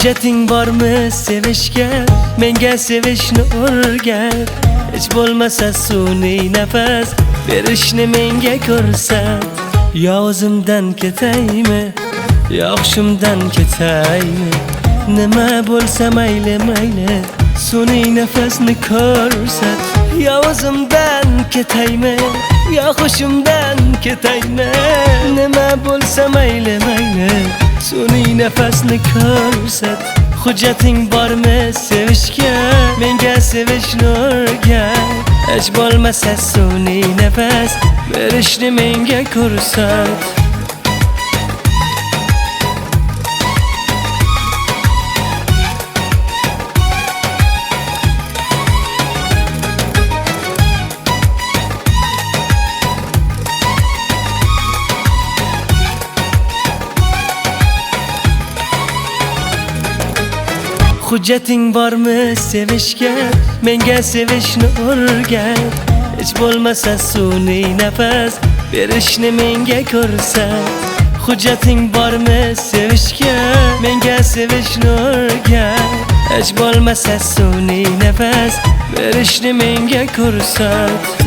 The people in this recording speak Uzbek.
Hujjating bormi sevishga, menga sevishni o'rgat. Hech bo'lmasa sun'iy nafas berishni menga ko'rsat. Yo o'zimdan ketaymi, yo hushimdan ketaymi, nima bo'lsa mayli mayli, sun'iy nafasni ko'rsat. Yo o'zimdan ketaymi, yo hushimdan ketaymi, nima bo'lsa mayli mayli, sun'iy nafasni ko'rsat. Hujjating bormi sevishga, menga sevishni o'rgat. Hech bo'lmasa sun'iy nafas berishni menga ko'rsat. Hujjating bormi sevishga, menga sevishni o'rgat. Hech bo'lmasa sun'iy nafas berishni menga ko'rsat. Hujjating bormi sevishga, menga sevishni o'rgat. Hech bo'lmasa sun'iy nafas berishni menga ko'rsat.